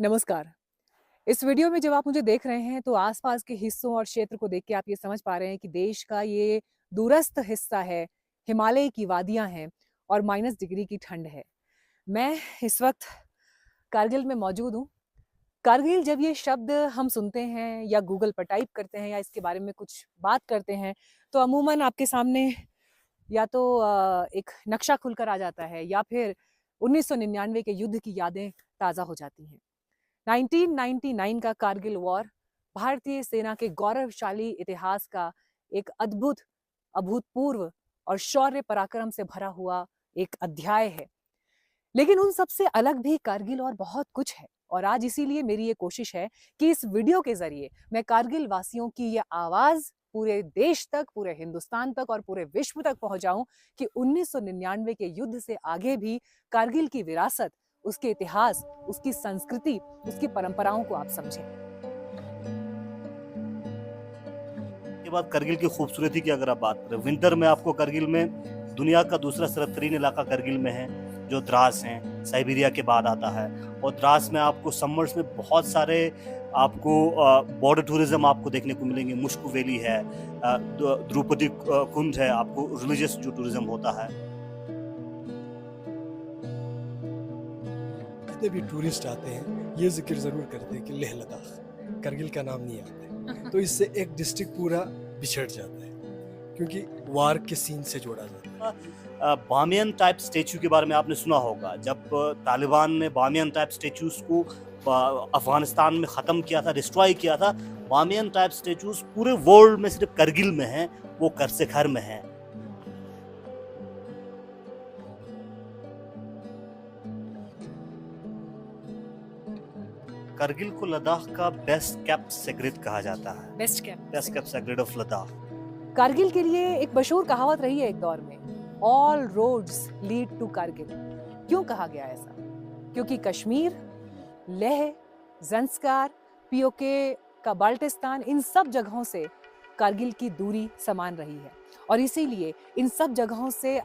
नमस्कार। इस वीडियो में जब आप मुझे देख रहे हैं तो आसपास के हिस्सों और क्षेत्र को देख के आप ये समझ पा रहे हैं कि देश का ये दूरस्थ हिस्सा है, हिमालय की वादियाँ हैं और माइनस डिग्री की ठंड है। मैं इस वक्त कारगिल में मौजूद हूँ। कारगिल जब ये शब्द हम सुनते हैं या गूगल पर टाइप करते हैं या इसके बारे में कुछ बात करते हैं, तो अमूमन आपके सामने या तो एक नक्शा खुलकर आ जाता है या फिर 1999 के युद्ध की यादें ताज़ा हो जाती हैं। 1999 का कारगिल वॉर भारतीय सेना के गौरवशाली इतिहास का एक अद्भुत, अभूतपूर्व और शौर्य पराक्रम से भरा हुआ एक अध्याय है। लेकिन उन सबसे अलग भी कारगिल और बहुत कुछ है और आज इसीलिए मेरी ये कोशिश है कि इस वीडियो के जरिए मैं कारगिल वासियों की ये आवाज पूरे देश तक, पूरे हिंदुस्तान तक और पूरे विश्व तक पहुंचाऊं कि 1999 के युद्ध से आगे भी कारगिल की विरासत, उसके इतिहास, उसकी संस्कृति, उसकी परंपराओं को आप समझें। के बाद करगिल की खूबसूरती की अगर आप बात करें, विंटर में आपको करगिल में दुनिया का दूसरा सरतरीन इलाका करगिल में है, जो द्रास है, साइबेरिया के बाद आता है। और द्रास में आपको समर्स में बहुत सारे आपको बॉर्डर टूरिज्म आपको देखने को मिलेंगे। मुश्कू वैली है, द्रुपदी कुंज है, आपको रिलीजियस जो टूरिज्म होता है। जितने भी टूरिस्ट आते हैं ये जिक्र ज़रूर करते हैं कि लेह लद्दाख, करगिल का नाम नहीं आता है। तो इससे एक डिस्ट्रिक्ट पूरा बिछड़ जाता है क्योंकि वार के सीन से जोड़ा जाता है। बामियन टाइप स्टेचू के बारे में आपने सुना होगा। जब तालिबान ने बामियन टाइप स्टेचूज को अफगानिस्तान में ख़त्म किया था, डिस्ट्रॉय किया था, बामियन टाइप स्टेचूज पूरे वर्ल्ड में सिर्फ करगिल में हैं, वो करसेखर में हैं। करगिल को लद्दाख का बेस्ट कैप्ड सेक्रेट कहा जाता है। Best kept secret of Ladakh. Kargil के लिए एक मशहूर कहावत रही है एक दौर में, all roads lead to Kargil. क्यों कहा गया ऐसा? क्योंकि कश्मीर, लेह, ज़ंस्कार, पीओके का बाल्टिस्तान, इन सब जगहों से कारगिल की दूरी समान रही है और इसीलिए इन सब जगहों से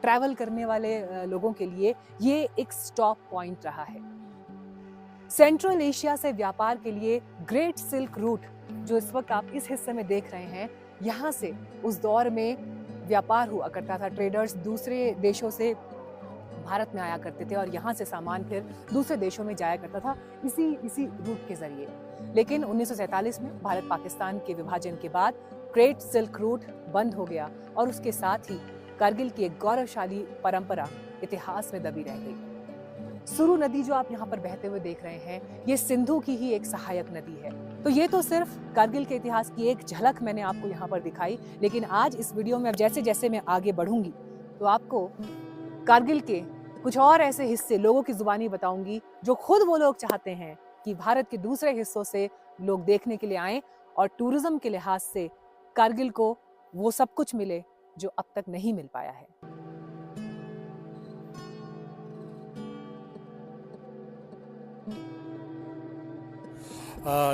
ट्रैवल करने वाले लोगों के लिए ये एक स्टॉप पॉइंट रहा है। सेंट्रल एशिया से व्यापार के लिए ग्रेट सिल्क रूट, जो इस वक्त आप इस हिस्से में देख रहे हैं, यहाँ से उस दौर में व्यापार हुआ करता था। ट्रेडर्स दूसरे देशों से भारत में आया करते थे और यहाँ से सामान फिर दूसरे देशों में जाया करता था इसी रूट के जरिए। लेकिन 1947 में भारत पाकिस्तान के विभाजन के बाद ग्रेट सिल्क रूट बंद हो गया और उसके साथ ही कारगिल की एक गौरवशाली परंपरा इतिहास में दबी रह गई। सुरु नदी जो आप यहाँ पर बहते हुए देख रहे हैं, ये सिंधु की ही एक सहायक नदी है। तो ये तो सिर्फ कारगिल के इतिहास की एक झलक मैंने आपको यहाँ पर दिखाई, लेकिन आज इस वीडियो में अब जैसे जैसे मैं आगे बढ़ूंगी तो आपको कारगिल के कुछ और ऐसे हिस्से लोगों की जुबानी बताऊंगी जो खुद वो लोग चाहते हैं कि भारत के दूसरे हिस्सों से लोग देखने के लिए आएं और टूरिज्म के लिहाज से कारगिल को वो सब कुछ मिले जो अब तक नहीं मिल पाया है।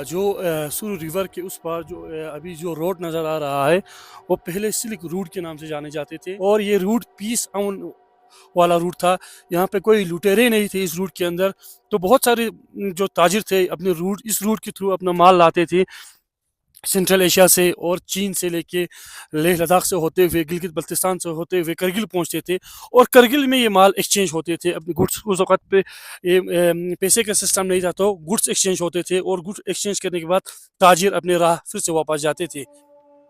जो सुरु रिवर के उस पार जो अभी जो रोड नज़र आ रहा है वो पहले सिल्क रूट के नाम से जाने जाते थे और ये रूट पीस वाला रूट था। यहाँ पे कोई लुटेरे नहीं थे इस रूट के अंदर, तो बहुत सारे जो ताजिर थे अपने इस रूट के थ्रू अपना माल लाते थे सेंट्रल एशिया से और चीन से लेके लेह लद्दाख से होते हुए गिलगित बल्तिस्तान से होते हुए करगिल पहुंचते थे और करगिल में ये माल एक्सचेंज होते थे अपने गुड्स। उस वक्त पे ये पैसे का सिस्टम नहीं था तो गुड्स एक्सचेंज होते थे और गुड्स एक्सचेंज करने के बाद ताजिर अपने राह फिर से वापस जाते थे।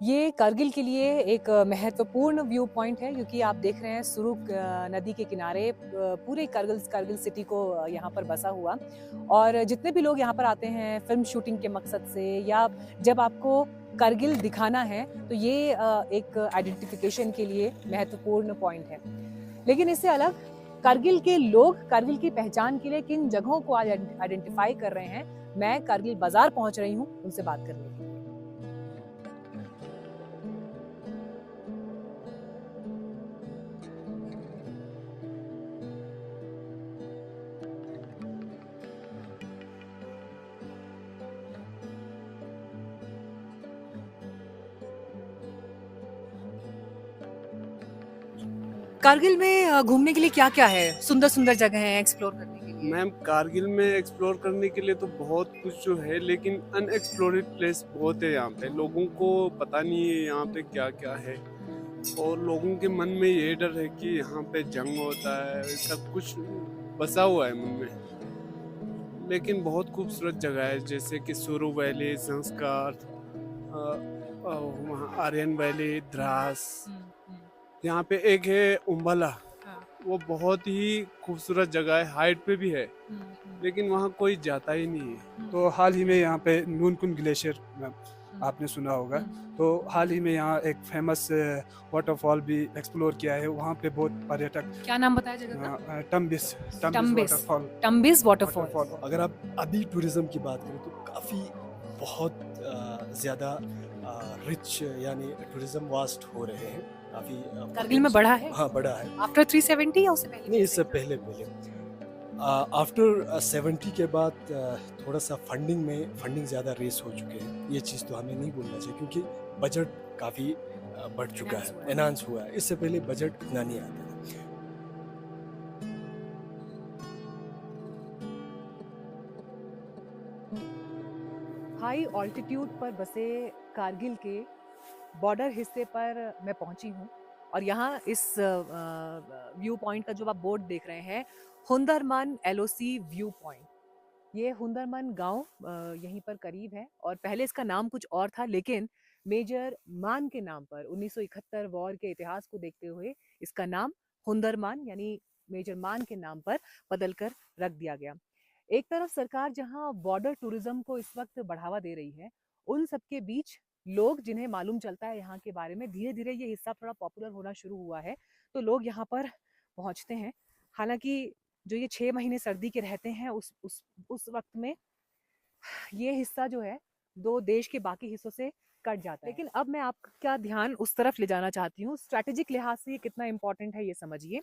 ये कारगिल के लिए एक महत्वपूर्ण व्यू पॉइंट है क्योंकि आप देख रहे हैं सुरु नदी के किनारे पूरे कारगिल सिटी को यहाँ पर बसा हुआ, और जितने भी लोग यहाँ पर आते हैं फिल्म शूटिंग के मकसद से या जब आपको कारगिल दिखाना है तो ये एक आइडेंटिफिकेशन के लिए महत्वपूर्ण पॉइंट है। लेकिन इससे अलग कारगिल के लोग कारगिल की पहचान के लिए किन जगहों को आज आइडेंटिफाई कर रहे हैं, मैं कारगिल बाजार पहुंच रही हूँ उनसे बात करने के लिए। कारगिल में घूमने के लिए क्या क्या है? सुंदर सुंदर जगह हैं एक्सप्लोर करने के लिए? मैम कारगिल में एक्सप्लोर करने के लिए तो बहुत कुछ जो है, लेकिन अनएक्सप्लोर्ड प्लेस बहुत है यहाँ पे। लोगों को पता नहीं है यहाँ पे क्या क्या है, और लोगों के मन में ये डर है कि यहाँ पे जंग होता है, सब कुछ बसा हुआ है मन में। लेकिन बहुत खूबसूरत जगह है, जैसे कि सुरु वैली, संस्कार, वहाँ आर्यन वैली, द्रास। यहाँ पे एक है उम्बला, वो बहुत ही खूबसूरत जगह है, हाइट पे भी है, लेकिन वहाँ कोई जाता ही नहीं है। तो हाल ही में यहाँ पे नूनकुन ग्लेशियर आपने सुना होगा, तो हाल ही में यहाँ एक फेमस वाटरफॉल भी एक्सप्लोर किया है। वहाँ पे बहुत पर्यटक क्या नाम बताया जगह का? टम्बिस टम्बिस। वाटरफॉल। टम्बिस वाटरफॉल। अगर आप अभी टूरिज्म की बात करें तो काफ़ी बहुत ज़्यादा रिच यानी टूरिज्म वास्ट हो रहे हैं काफ़ी। कारगिल में बढ़ा है? हाँ, बढ़ा है। आफ्टर 370 या उससे पहले? नहीं, इससे पहले आफ्टर 70 के बाद थोड़ा सा फंडिंग ज़्यादा रेस हो चुके हैं। ये चीज़ तो हमें नहीं भूलना चाहिए, क्योंकि बजट काफ़ी बढ़ चुका है, एनहांस हुआ है। इससे पहले बजट इतना नहीं आता था। हाई ऑल्टीट्यूड पर बसे कारगिल के बॉर्डर हिस्से पर मैं पहुंची हूं, और यहाँ इस व्यू पॉइंट का जो आप बोर्ड देख रहे हैं, हुंदरमन एलओसी व्यू पॉइंट। ये हुंदरमन गांव यहीं पर करीब है, और पहले इसका नाम कुछ और था, लेकिन मेजर मान के नाम पर 1971 वॉर के इतिहास को देखते हुए इसका नाम हुंदरमान यानी मेजर मान के नाम पर बदल कर रख दिया गया। एक तरफ सरकार जहां बॉर्डर टूरिज्म को इस वक्त बढ़ावा दे रही है, उन सबके बीच लोग जिन्हें मालूम चलता है यहाँ के बारे में, धीरे धीरे ये हिस्सा थोड़ा पॉपुलर होना शुरू हुआ है, तो लोग यहाँ पर पहुँचते हैं। हालांकि जो ये 6 महीने सर्दी के रहते हैं, उस वक्त में ये हिस्सा जो है दो देश के बाकी हिस्सों से कट जाता है। लेकिन अब मैं आपका ध्यान उस तरफ ले जाना चाहती हूँ। स्ट्रैटेजिक लिहाज से ये कितना इंपॉर्टेंट है ये समझिए।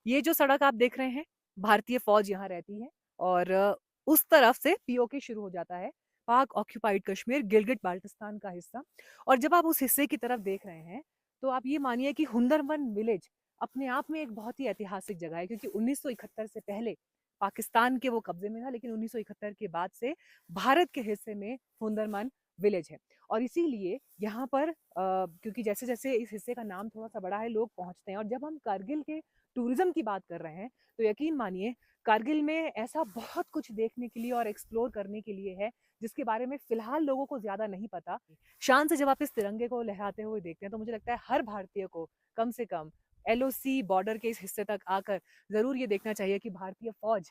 ये जो सड़क आप देख रहे हैं, भारतीय फौज यहाँ रहती है, और उस तरफ से पीओके शुरू हो जाता है, पाक ऑक्यूपाइड कश्मीर, गिलगिट बाल्टिस्तान का हिस्सा। और जब आप उस हिस्से की तरफ देख रहे हैं, तो आप ये मानिए कि हुंदरवन विलेज अपने आप में एक बहुत ही ऐतिहासिक जगह है, क्योंकि 1971 से पहले पाकिस्तान के वो कब्जे में था, लेकिन 1971 के बाद से भारत के हिस्से में हुंदरमन विलेज है। और इसीलिए यहाँ पर क्योंकि जैसे जैसे इस हिस्से का नाम थोड़ा सा बड़ा है, लोग पहुँचते हैं। और जब हम कारगिल के टूरिज्म की बात कर रहे हैं, तो यकीन मानिए कारगिल में ऐसा बहुत कुछ देखने के लिए और एक्सप्लोर करने के लिए है, जिसके बारे में फिलहाल लोगों को ज्यादा नहीं पता। शान से जब आप इस तिरंगे को लहराते हुए देखते हैं, तो मुझे लगता है हर भारतीय को कम से कम एलओसी बॉर्डर के इस हिस्से तक आकर जरूर ये देखना चाहिए कि भारतीय फौज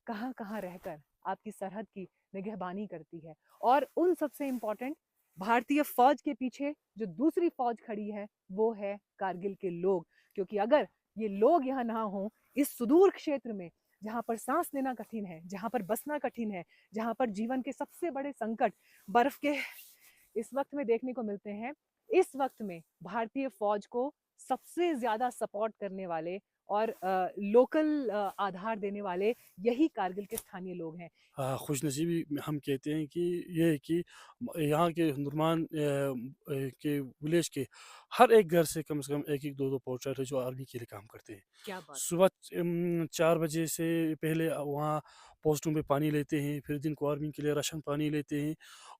कहाँ कहाँ रहकर आपकी सरहद की निगहबानी करती है। और उन सबसे इम्पोर्टेंट, भारतीय फौज के पीछे जो दूसरी फौज खड़ी है, वो है कारगिल के लोग। क्योंकि अगर ये लोग यहाँ ना हो, इस सुदूर क्षेत्र में जहाँ पर सांस लेना कठिन है, जहाँ पर बसना कठिन है, जहाँ पर जीवन के सबसे बड़े संकट बर्फ के इस वक्त में देखने को मिलते हैं, इस वक्त में भारतीय फौज को सबसे ज्यादा सपोर्ट करने वाले और लोकल आधार देने वाले यही कारगिल के स्थानीय लोग हैं। खुशनसीबी हम कहते हैं कि ये है कि यहाँ के हुंदरमान के विलेज के हर एक घर से कम 1-1, 2-2 पोस्टर है जो आर्मी के लिए काम करते हैं। क्या बात। सुबह 4 बजे से पहले वहाँ पोस्टों पे पानी लेते हैं, फिर दिन को आर्मी के लिए राशन पानी लेते हैं,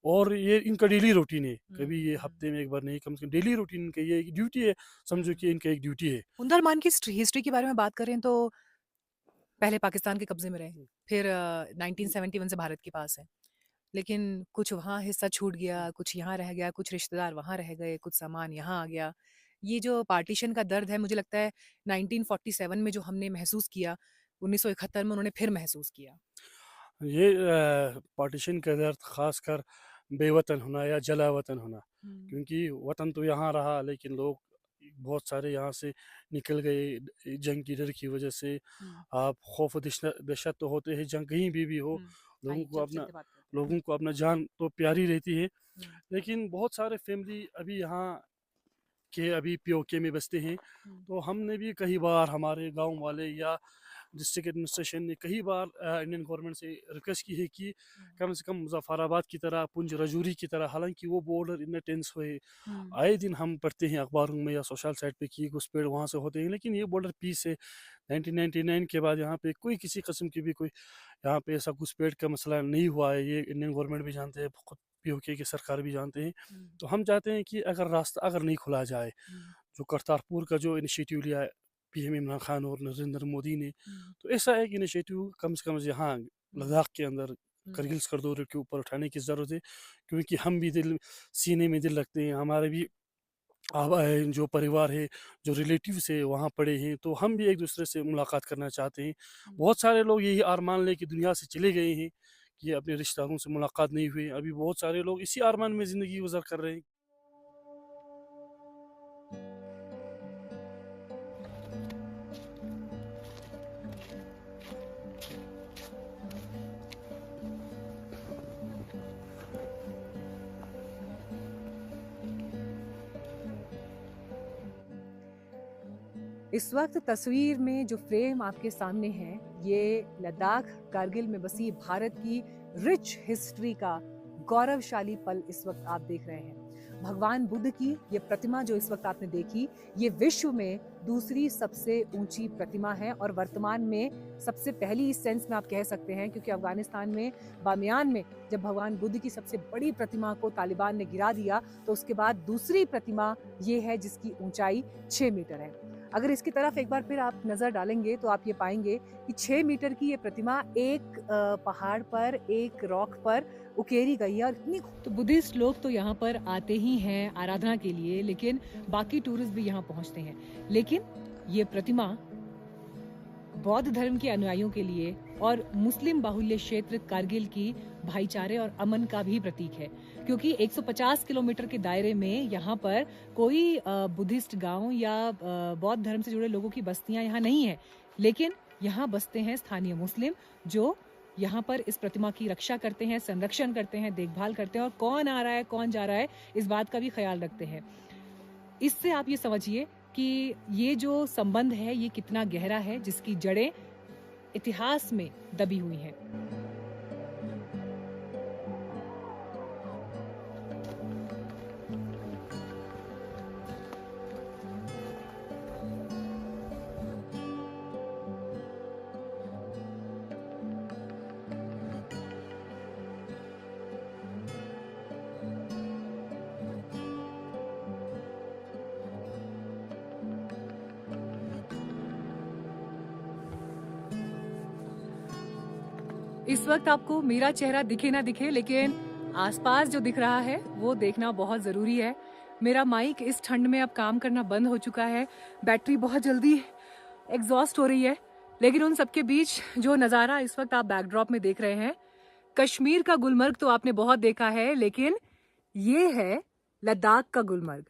और ये इनका डेली रूटीन है। कभी ये हफ्ते में एक बार नहीं, कम से कम डेली रूटीन इनका ये ड्यूटी है, समझो कि इनका एक ड्यूटी है। हुंदरमान की हिस्ट्री के बारे में बात करें तो पहले पाकिस्तान के कब्जे में रहे, फिर 1971 से भारत के पास है, लेकिन कुछ वहाँ हिस्सा छूट गया, कुछ यहाँ रह गया, कुछ रिश्तेदार वहाँ रह गए, कुछ सामान यहाँ आ गया। ये जो पार्टीशन का दर्द है, मुझे लगता है 1947 में जो हमने महसूस किया, 1971 में उन्होंने फिर महसूस किया। ये पार्टीशन का दर्द खासकर बेवतन होना या जला वतन होना, क्योंकि वतन तो यहाँ रहा, लेकिन लोग बहुत सारे यहाँ से निकल गए जंग की डर की वजह से। आप खौफ दहशत तो होते हैं, जंग कहीं भी हो, लोगों को अपना जान तो प्यारी रहती है, लेकिन बहुत सारे फैमिली अभी यहाँ के अभी पीओके में बसते हैं। तो हमने भी कई बार हमारे गांव वाले या डिस्ट्रिक्ट एडमिनिस्ट्रेशन ने कई बार इंडियन गवर्नमेंट से रिक्वेस्ट की है कि कम से कम मुजफ्फराबाद की तरह, पुंछ रजौरी की तरह, हालांकि वो बॉर्डर इतने टेंस हुए, आए दिन हम पढ़ते हैं अखबारों में या सोशल साइट पे कि घुसपैठ वहाँ से होते हैं, लेकिन ये बॉर्डर पीस है। 1999 के बाद यहाँ पे कोई किसी किस्म की भी कोई यहाँ पे ऐसा घुसपैठ का मसला नहीं हुआ है। ये इंडियन गवर्नमेंट भी जानते हैं, खुद POK की सरकार भी जानते हैं। तो हम चाहते हैं कि अगर रास्ता अगर नहीं खुला जाए, जो करतारपुर का जो इनिशिएटिव लिया है PM इमरान खान और नरेंद्र मोदी ने, तो ऐसा एक इनिशिएटिव कम से कम यहाँ लद्दाख के अंदर करगिल स्कर्दोर के ऊपर उठाने की ज़रूरत है, क्योंकि हम भी दिल सीने में दिल रखते हैं, हमारे भी जो परिवार है, जो रिलेटिव्स है वहाँ पड़े हैं, तो हम भी एक दूसरे से मुलाकात करना चाहते हैं। बहुत सारे लोग यही आरमान ले कि दुनिया से चले गए हैं कि अपने रिश्तेदारों से मुलाकात नहीं हुई। अभी बहुत सारे लोग इसी आरमान में ज़िंदगी गुजर कर रहे हैं। इस वक्त तस्वीर में जो फ्रेम आपके सामने है, ये लद्दाख कारगिल में बसी भारत की रिच हिस्ट्री का गौरवशाली पल इस वक्त आप देख रहे हैं। भगवान बुद्ध की ये प्रतिमा जो इस वक्त आपने देखी, ये विश्व में दूसरी सबसे ऊंची प्रतिमा है और वर्तमान में सबसे पहली इस सेंस में आप कह सकते हैं, क्योंकि अफगानिस्तान में बामियान में जब भगवान बुद्ध की सबसे बड़ी प्रतिमा को तालिबान ने गिरा दिया, तो उसके बाद दूसरी प्रतिमा ये है जिसकी ऊंचाई 6 मीटर है। अगर इसकी तरफ एक बार फिर आप नज़र डालेंगे तो आप ये पाएंगे कि 6 मीटर की ये प्रतिमा एक पहाड़ पर, एक रॉक पर उकेरी गई है। और इतनी तो बुद्धिस्ट लोग तो यहाँ पर आते ही हैं आराधना के लिए, लेकिन बाकी टूरिस्ट भी यहाँ पहुँचते हैं। लेकिन ये प्रतिमा बौद्ध धर्म के अनुयायियों के लिए और मुस्लिम बाहुल्य क्षेत्र कारगिल की भाईचारे और अमन का भी प्रतीक है, क्योंकि 150 किलोमीटर के दायरे में यहाँ पर कोई बुद्धिस्ट गांव या बौद्ध धर्म से जुड़े लोगों की बस्तियां यहाँ नहीं है, लेकिन यहाँ बसते हैं स्थानीय मुस्लिम जो यहाँ पर इस प्रतिमा की रक्षा करते हैं, संरक्षण करते हैं, देखभाल करते हैं और कौन आ रहा है कौन जा रहा है इस बात का भी ख्याल रखते हैं। इससे आप ये समझिए कि ये जो संबंध है ये कितना गहरा है, जिसकी जड़ें इतिहास में दबी हुई हैं। इस वक्त आपको मेरा चेहरा दिखे ना दिखे, लेकिन आसपास जो दिख रहा है वो देखना बहुत ज़रूरी है। मेरा माइक इस ठंड में अब काम करना बंद हो चुका है, बैटरी बहुत जल्दी एग्जॉस्ट हो रही है, लेकिन उन सबके बीच जो नज़ारा इस वक्त आप बैकड्रॉप में देख रहे हैं, कश्मीर का गुलमर्ग तो आपने बहुत देखा है, लेकिन ये है लद्दाख का गुलमर्ग।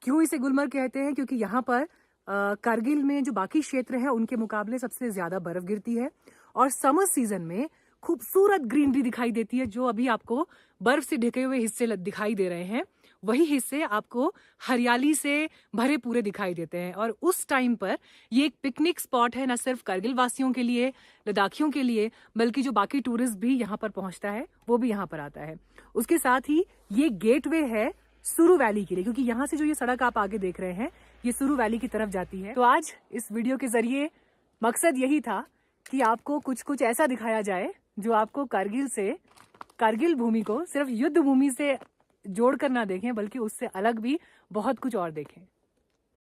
क्यों इसे गुलमर्ग कहते हैं? क्योंकि यहाँ पर कारगिल में जो बाकी क्षेत्र है उनके मुकाबले सबसे ज़्यादा बर्फ गिरती है और समर सीजन में खूबसूरत ग्रीनरी दिखाई देती है। जो अभी आपको बर्फ से ढके हुए हिस्से दिखाई दे रहे हैं, वही हिस्से आपको हरियाली से भरे पूरे दिखाई देते हैं। और उस टाइम पर ये एक पिकनिक स्पॉट है, न सिर्फ कारगिल वासियों के लिए, लद्दाखियों के लिए, बल्कि जो बाकी टूरिस्ट भी यहाँ पर पहुँचता है वो भी यहाँ पर आता है। उसके साथ ही ये गेटवे है सुरु वैली के लिए, क्योंकि यहाँ से जो ये सड़क आप आगे देख रहे हैं ये सुरु वैली की तरफ जाती है। तो आज इस वीडियो के जरिए मकसद यही था कि आपको कुछ कुछ ऐसा दिखाया जाए जो आपको कारगिल भूमि को सिर्फ युद्ध भूमि से जोड़ कर ना देखें, बल्कि उससे अलग भी बहुत कुछ और देखें।